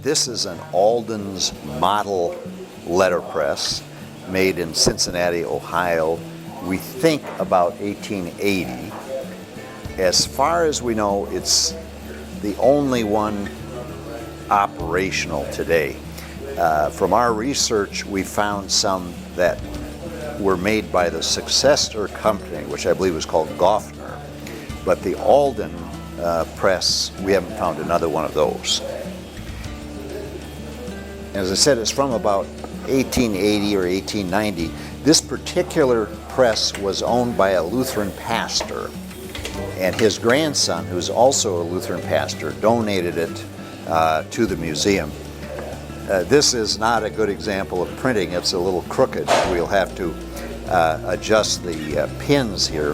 This is an Alden's model letterpress made in Cincinnati, Ohio. We think about 1880. As far as we know, it's the only one operational today. From our research, we found some that were made by the successor company, which I believe was called Goffner. But the Alden press, we haven't found another one of those. As I said, it's from about 1880 or 1890. This particular press was owned by a Lutheran pastor, and his grandson, who's also a Lutheran pastor, donated it to the museum. This is not a good example of printing. It's a little crooked. We'll have to adjust the pins here.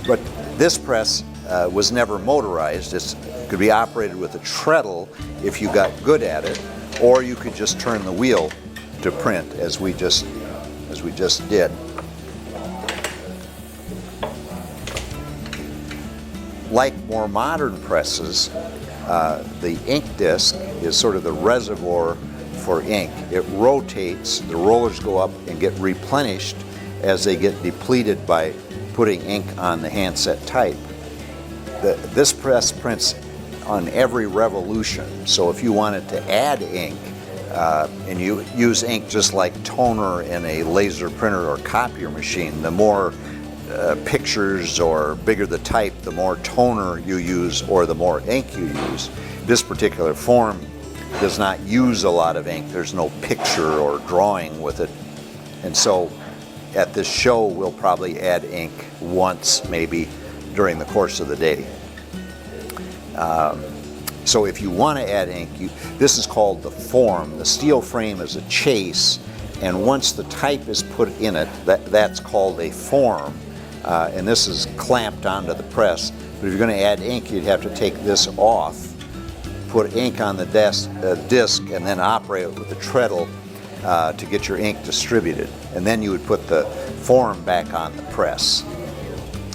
But this press was never motorized. It could be operated with a treadle if you got good at it, or you could just turn the wheel to print, as we just did. Like more modern presses, the ink disc is sort of the reservoir for ink. It rotates, the rollers go up and get replenished as they get depleted by putting ink on the handset type. This press prints on every revolution, so if you wanted to add ink, and you use ink just like toner in a laser printer or copier machine, the more pictures or bigger the type, the more toner you use or the more ink you use. This particular form does not use a lot of ink. There's no picture or drawing with it. And so at this show, we'll probably add ink once maybe during the course of the day. So if you want to add ink, this is called the form. The steel frame is a chase, and once the type is put in it, that's called a form. And this is clamped onto the press. But if you're going to add ink, you'd have to take this off, put ink on the disc, and then operate it with the treadle to get your ink distributed. And then you would put the form back on the press.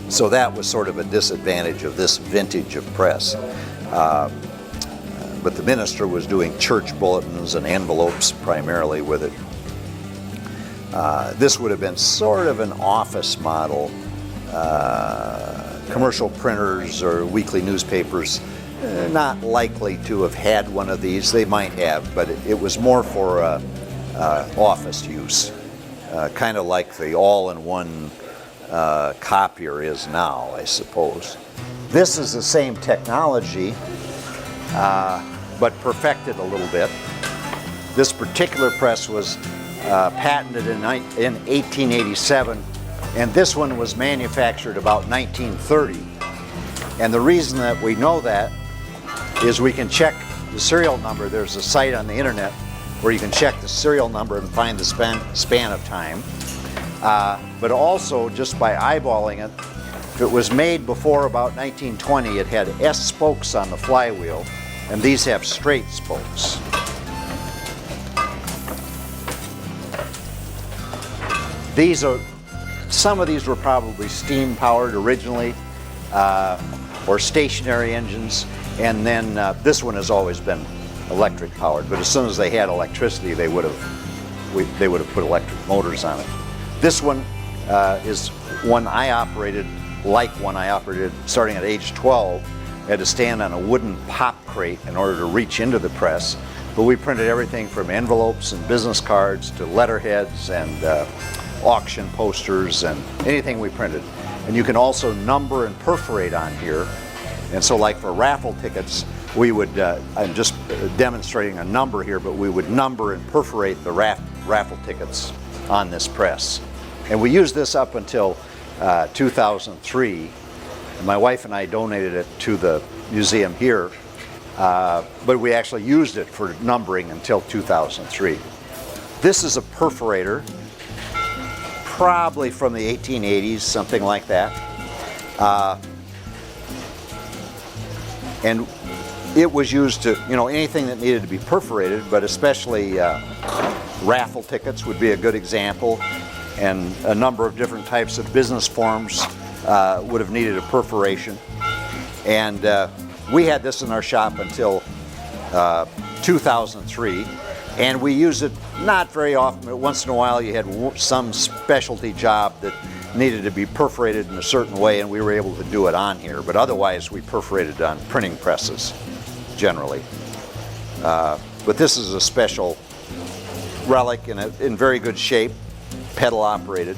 So that was sort of a disadvantage of this vintage of press. But the minister was doing church bulletins and envelopes primarily with it. This would have been sort of an office model. Commercial printers or weekly newspapers, not likely to have had one of these. They might have, but it was more for office use, kind of like the all-in-one copier is now, I suppose. This is the same technology, but perfected a little bit. This particular press was patented in 1887, and this one was manufactured about 1930. And the reason that we know that is we can check the serial number. There's a site on the internet where you can check the serial number and find the span of time. But also, just by eyeballing it, if it was made before about 1920, it had S spokes on the flywheel, and these have straight spokes. Some of these were probably steam powered originally, or stationary engines, and then this one has always been electric powered. But as soon as they had electricity, they would have put electric motors on it. This one is one I operated, starting at age 12. I had to stand on a wooden pop crate in order to reach into the press. But we printed everything from envelopes and business cards to letterheads and auction posters and anything we printed. And you can also number and perforate on here. And so like for raffle tickets, we would, I'm just demonstrating a number here, but we would number and perforate the raffle tickets on this press. And we used this up until 2003. And my wife and I donated it to the museum here, but we actually used it for numbering until 2003. This is a perforator, probably from the 1880s, something like that. And it was used to, anything that needed to be perforated, but especially raffle tickets would be a good example, and a number of different types of business forms would have needed a perforation. And we had this in our shop until 2003, and we use it not very often, but once in a while you had some specialty job that needed to be perforated in a certain way, and we were able to do it on here, but otherwise we perforated on printing presses generally. But this is a special relic in very good shape, pedal operated.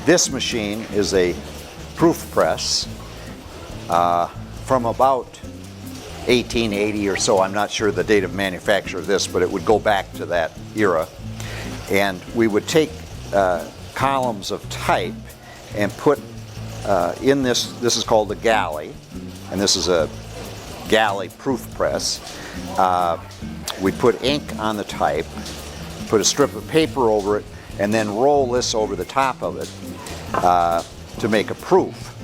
This machine is a proof press from about 1880 or so. I'm not sure the date of manufacture of this, but it would go back to that era. And we would take columns of type and put in this is called a galley, and this is a galley proof press. We put ink on the type, put a strip of paper over it, and then roll this over the top of it to make a proof.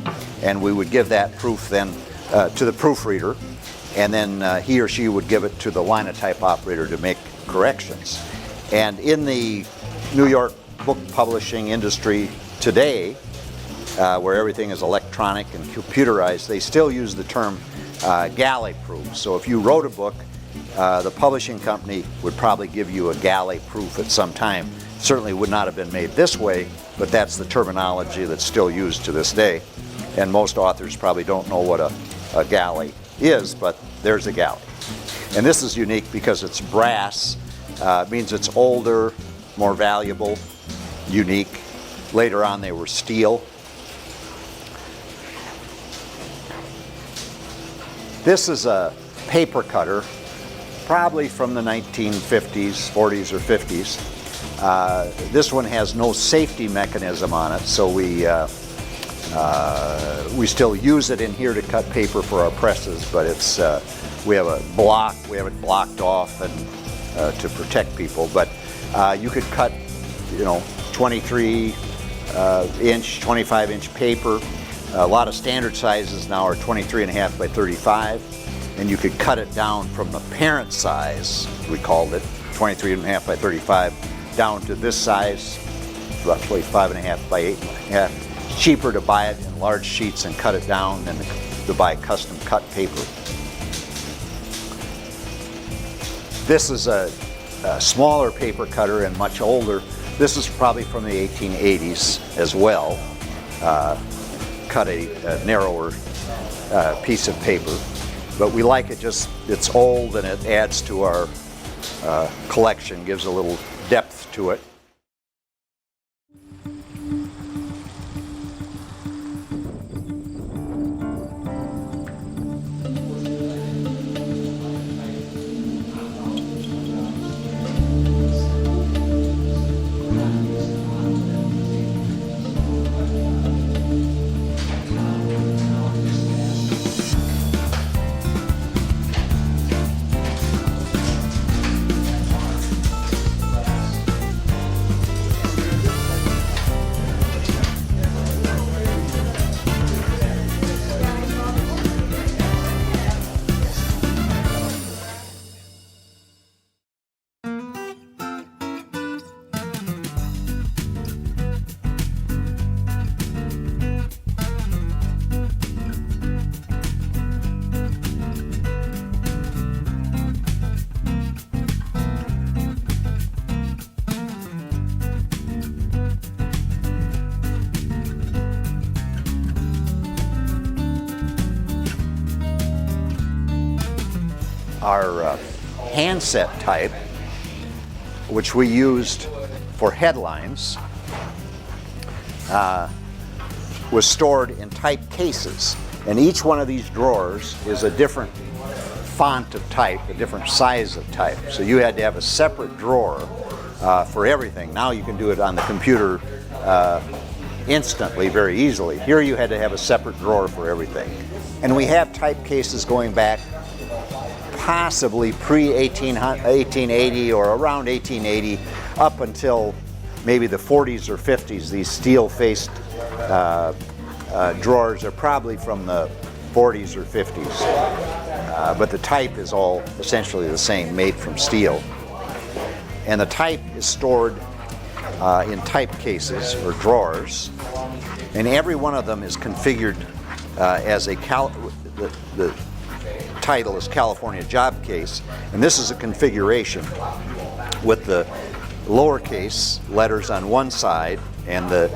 And we would give that proof then to the proofreader, and then he or she would give it to the linotype operator to make corrections. And in the New York book publishing industry today, where everything is electronic and computerized, they still use the term galley proof. So if you wrote a book, the publishing company would probably give you a galley proof at some time. Certainly would not have been made this way, but that's the terminology that's still used to this day. And most authors probably don't know what a galley is, but there's a galley. And this is unique because it's brass. It means it's older, more valuable, unique. Later on they were steel. This is a paper cutter, probably from the 1950s, 40s or 50s. This one has no safety mechanism on it, so we still use it in here to cut paper for our presses, but it's we have it blocked off and to protect people. But you could cut, 23 inch, 25 inch paper. A lot of standard sizes now are 23.5 by 35, and you could cut it down from the parent size, we called it, 23.5 by 35, down to this size, roughly 5.5 by 8.5. It's cheaper to buy it in large sheets and cut it down than to buy custom cut paper. This is a smaller paper cutter and much older. This is probably from the 1880s as well. Cut a narrower piece of paper, but we like it it's old and it adds to our collection, gives a little depth to it. Our handset type, which we used for headlines, was stored in type cases, and each one of these drawers is a different font of type, a different size of type. So you had to have a separate drawer for everything. Now you can do it on the computer instantly, very easily. Here you had to have a separate drawer for everything. And we have type cases going back possibly pre-1880 or around 1880 up until maybe the 40s or 50s. These steel-faced drawers are probably from the 40s or 50s. But the type is all essentially the same, made from steel. And the type is stored in type cases or drawers, and every one of them is configured as the title is California Job Case, and this is a configuration with the lowercase letters on one side and the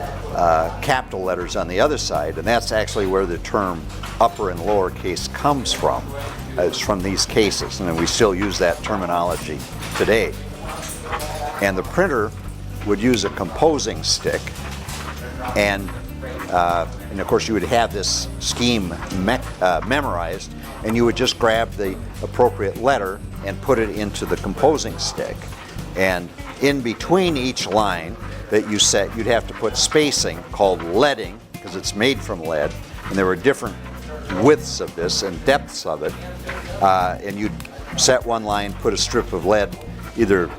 capital letters on the other side, and that's actually where the term upper and lowercase comes from. It's from these cases, and we still use that terminology today. And the printer would use a composing stick, and of course you would have this scheme memorized, and you would just grab the appropriate letter and put it into the composing stick. And in between each line that you set, you'd have to put spacing called leading, because it's made from lead, and there were different widths of this and depths of it. And you'd set one line, put a strip of lead, either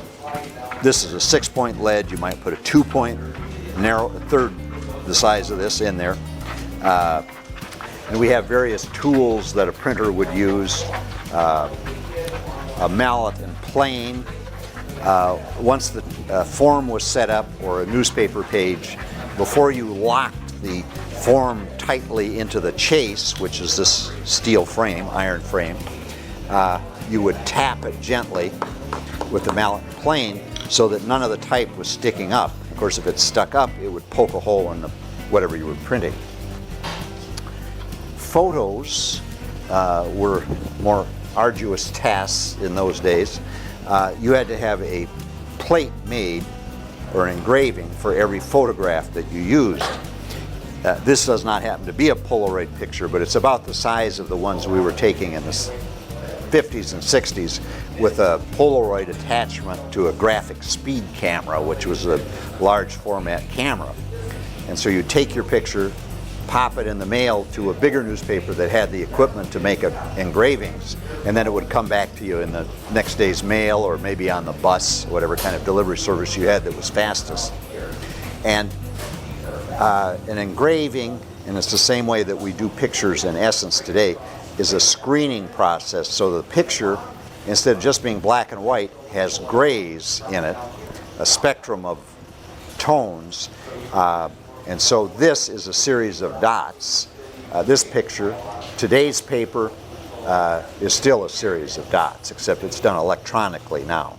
this is a 6-point lead, you might put a 2-point, narrow, a third the size of this in there. And we have various tools that a printer would use, a mallet and plane. Once the form was set up, or a newspaper page, before you locked the form tightly into the chase, which is this steel frame, iron frame, you would tap it gently with the mallet and plane so that none of the type was sticking up. Of course, if it stuck up, it would poke a hole in whatever you were printing. Photos were more arduous tasks in those days. You had to have a plate made, or an engraving, for every photograph that you used. This does not happen to be a Polaroid picture, but it's about the size of the ones we were taking in the 50s and 60s, with a Polaroid attachment to a graphic speed camera, which was a large format camera. And so you take your picture, pop it in the mail to a bigger newspaper that had the equipment to make engravings, and then it would come back to you in the next day's mail, or maybe on the bus, whatever kind of delivery service you had that was fastest. And an engraving, and it's the same way that we do pictures in essence today, is a screening process. So the picture, instead of just being black and white, has grays in it, a spectrum of tones. And so this is a series of dots. This picture, today's paper, is still a series of dots, except it's done electronically now.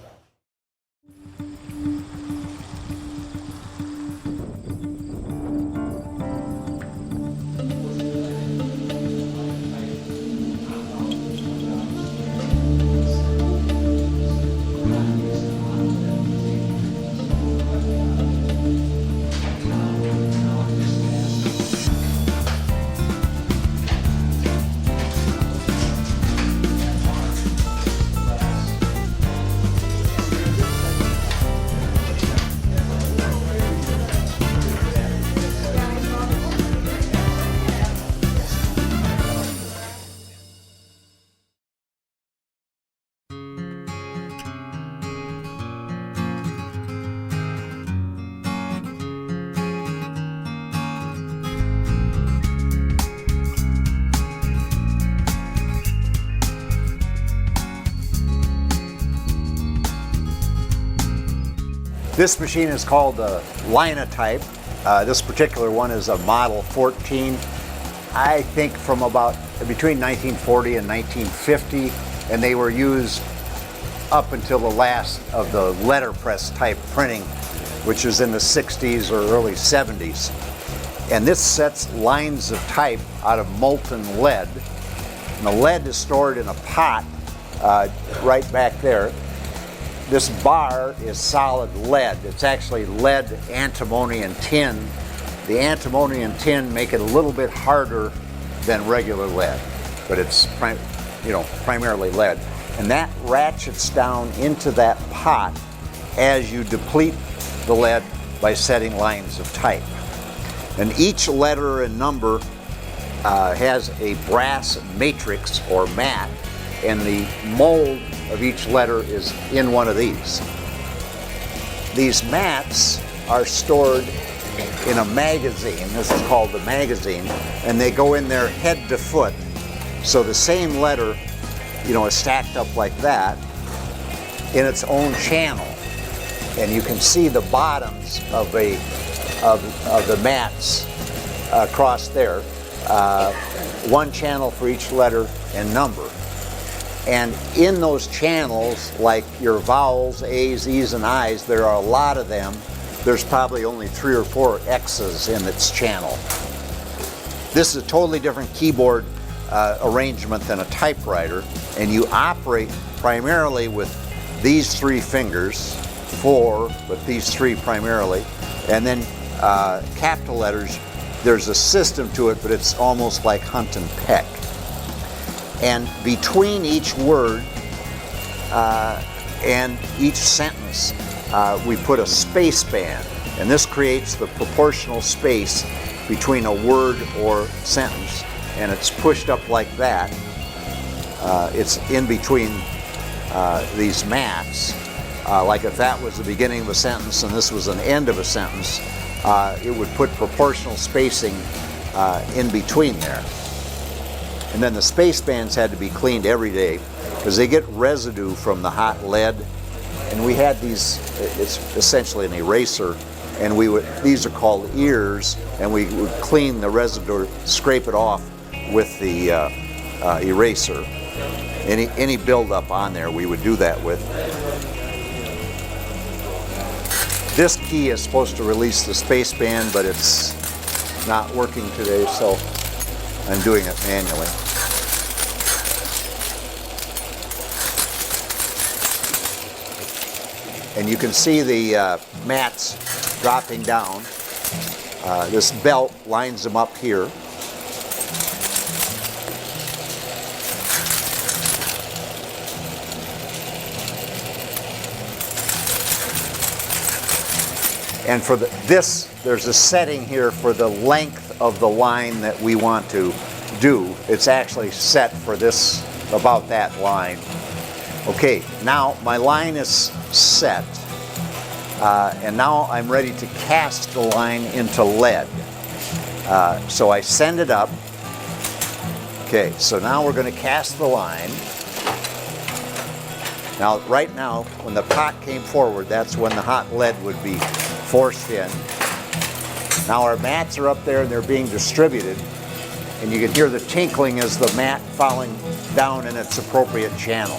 This machine is called a Linotype. This particular one is a Model 14, I think from about between 1940 and 1950, and they were used up until the last of the letterpress type printing, which was in the 60s or early 70s. And this sets lines of type out of molten lead. And the lead is stored in a pot right back there. This bar is solid lead. It's actually lead antimony and tin. The antimony and tin make it a little bit harder than regular lead, but it's primarily lead. And that ratchets down into that pot as you deplete the lead by setting lines of type. And each letter and number has a brass matrix or mat, and the mold of each letter is in one of these. These mats are stored in a magazine. This is called the magazine, and they go in there head to foot. So the same letter, is stacked up like that in its own channel, and you can see the bottoms of the mats across there. one channel for each letter and number. And in those channels, like your vowels, A's, E's, and I's, there are a lot of them. There's probably only 3 or 4 X's in its channel. This is a totally different keyboard arrangement than a typewriter, and you operate primarily with these 3 fingers, 4, but these 3 primarily, and then capital letters. There's a system to it, but it's almost like hunt and peck. And between each word and each sentence, we put a space band, and this creates the proportional space between a word or sentence, and it's pushed up like that. It's in between these mats. Like if that was the beginning of a sentence and this was an end of a sentence, it would put proportional spacing in between there. And then the space bands had to be cleaned every day because they get residue from the hot lead. And we had these, it's essentially an eraser, and these are called ears, and we would clean the residue, scrape it off with the eraser. Any buildup on there we would do that with. This key is supposed to release the space band, but it's not working today, so I'm doing it manually. And you can see the mats dropping down. This belt lines them up here. And for there's a setting here for the length of the line that we want to do. It's actually set for this, about that line. Okay, now my line is set, and now I'm ready to cast the line into lead. So I send it up. Okay, so now we're going to cast the line. Now, right now, when the pot came forward, that's when the hot lead would be forced in. Now our mats are up there and they're being distributed, and you can hear the tinkling as the mat falling down in its appropriate channel.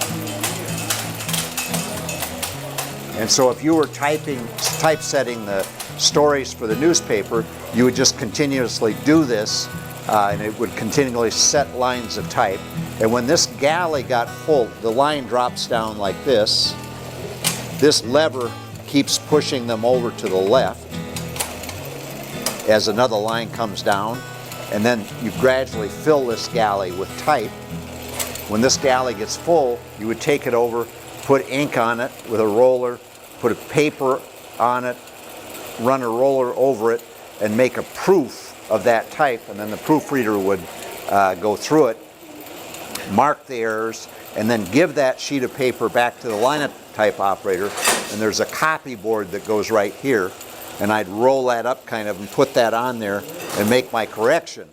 And so if you were typesetting the stories for the newspaper, you would just continuously do this, and it would continually set lines of type. And when this galley got full, the line drops down like this. This lever keeps pushing them over to the left as another line comes down, and then you gradually fill this galley with type. When this galley gets full, you would take it over, put ink on it with a roller, put a paper on it, run a roller over it, and make a proof of that type, and then the proofreader would go through it, mark the errors, and then give that sheet of paper back to the linotype operator, and there's a copy board that goes right here, and I'd roll that up kind of and put that on there and make my correction.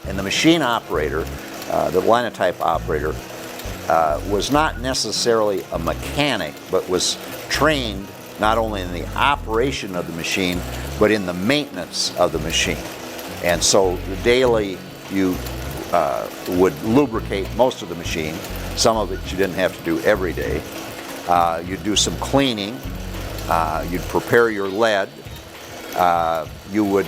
And the machine operator, the linotype operator, was not necessarily a mechanic, but was trained not only in the operation of the machine, but in the maintenance of the machine. And so daily you would lubricate most of the machine. Some of it you didn't have to do every day. You'd do some cleaning. You'd prepare your lead. You would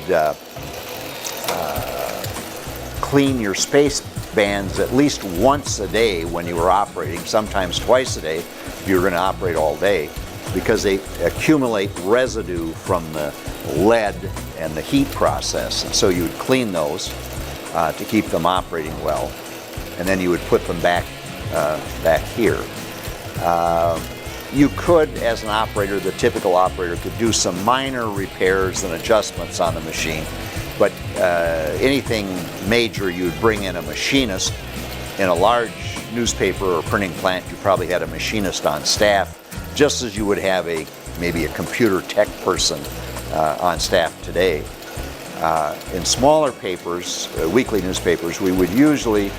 clean your space bands at least once a day when you were operating, sometimes twice a day if you were going to operate all day, because they accumulate residue from the lead and the heat process. And so you would clean those to keep them operating well, and then you would put them back here. You could, as an operator, the typical operator could do some minor repairs and adjustments on the machine, but anything major, you'd bring in a machinist. In a large newspaper or printing plant, you probably had a machinist on staff, just as you would have maybe a computer tech person on staff today. In smaller papers, weekly newspapers, we would usually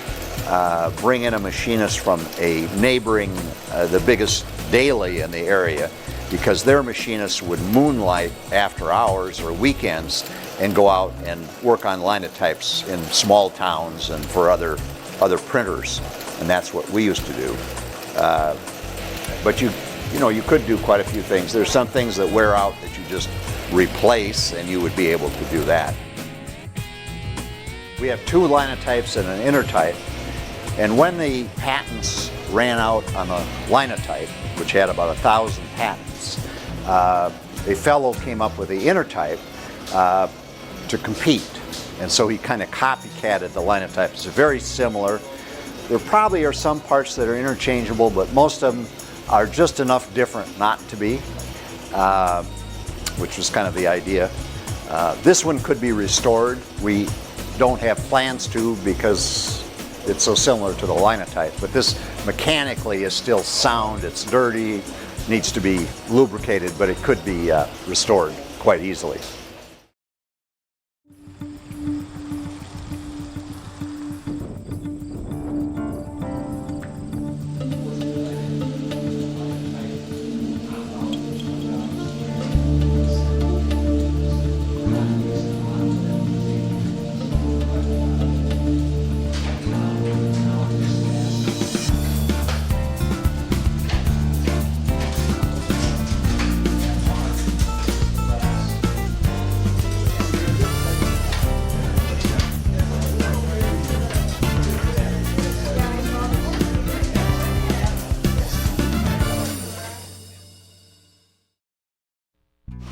bring in a machinist from a neighboring, the biggest daily in the area, because their machinists would moonlight after hours or weekends and go out and work on linotypes in small towns and for other printers, and that's what we used to do. But you could do quite a few things. There's some things that wear out that you just replace, and you would be able to do that. We have 2 linotypes and an intertype, and when the patents ran out on the linotype, which had about 1,000 patents, a fellow came up with the intertype to compete. And so he kind of copycatted the linotype. It's very similar. There probably are some parts that are interchangeable, but most of them are just enough different not to be, which was kind of the idea. This one could be restored. We don't have plans to because it's so similar to the linotype, but this mechanically is still sound. It's dirty, needs to be lubricated, but it could be restored quite easily.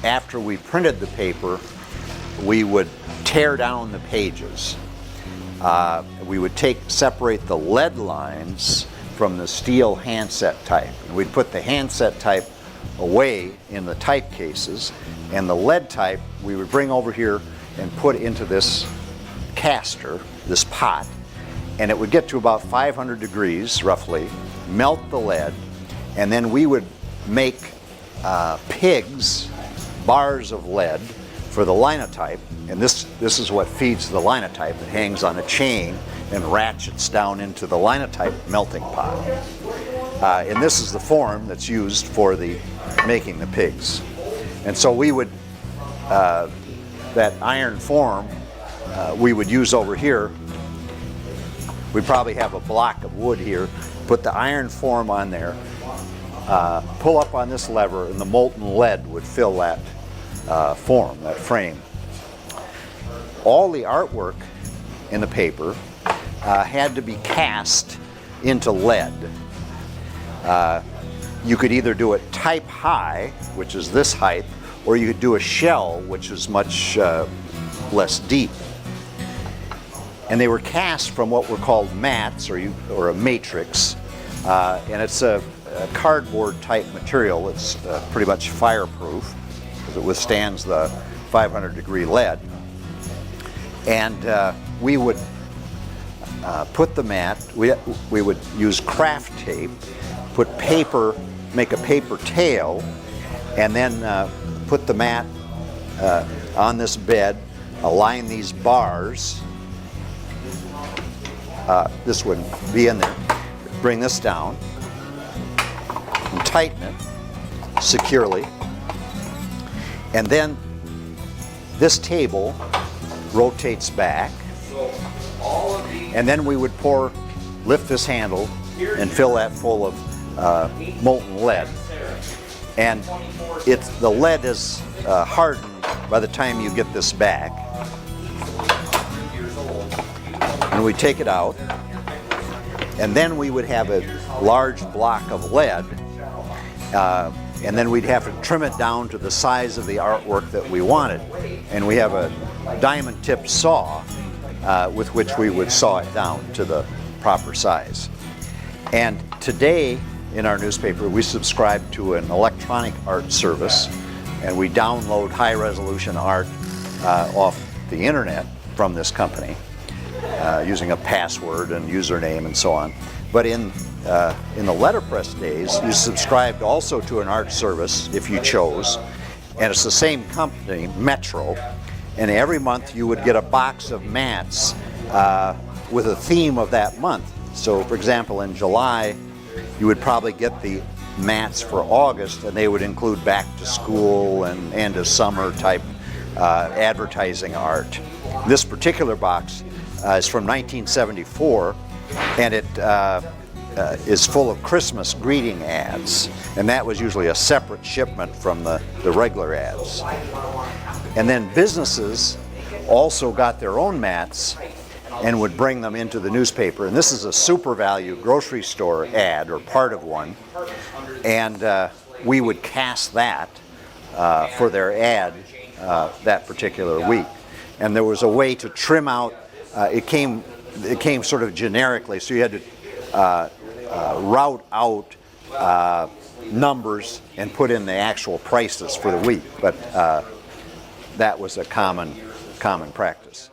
After we printed the paper, we would tear down the pages. We would separate the lead lines from the steel handset type. We'd put the handset type away in the type cases, and the lead type we would bring over here and put into this caster, this pot, and it would get to about 500 degrees roughly, melt the lead, and then we would make pigs, bars of lead for the linotype, and this is what feeds the linotype. It hangs on a chain and ratchets down into the linotype melting pot. And this is the form that's used for making the pigs. And so we would, that iron form we would use over here. We'd probably have a block of wood here, put the iron form on there, pull up on this lever, and the molten lead would fill that form, that frame. All the artwork in the paper had to be cast into lead. You could either do it type high, which is this height, or you could do a shell, which is much less deep. And they were cast from what were called mats, or a matrix, and it's a cardboard type material. It's pretty much fireproof because it withstands the 500 degree lead. And we would put the mat, we would use craft tape, put paper, make a paper tail, and then put the mat on this bed, align these bars. This would be in there. Bring this down and tighten it securely. And then this table rotates back. And then we would lift this handle and fill that full of molten lead. And the lead is hardened by the time you get this back. And we take it out, and then we would have a large block of lead, and then we'd have to trim it down to the size of the artwork that we wanted. And we have a diamond tipped saw with which we would saw it down to the proper size. And today in our newspaper we subscribe to an electronic art service, and we download high resolution art off the internet from this company. Using a password and username and so on. But in the letterpress days, you subscribed also to an art service if you chose, and it's the same company, Metro, and every month you would get a box of mats with a theme of that month. So for example, in July, you would probably get the mats for August, and they would include back to school and end of summer type advertising art. This particular box is from 1974, and it is full of Christmas greeting ads, and that was usually a separate shipment from the regular ads. And then businesses also got their own mats and would bring them into the newspaper, and this is a Super Value grocery store ad, or part of one, and we would cast that for their ad that particular week. And there was a way to trim out, it came sort of generically, so you had to route out numbers and put in the actual prices for the week, but that was a common practice.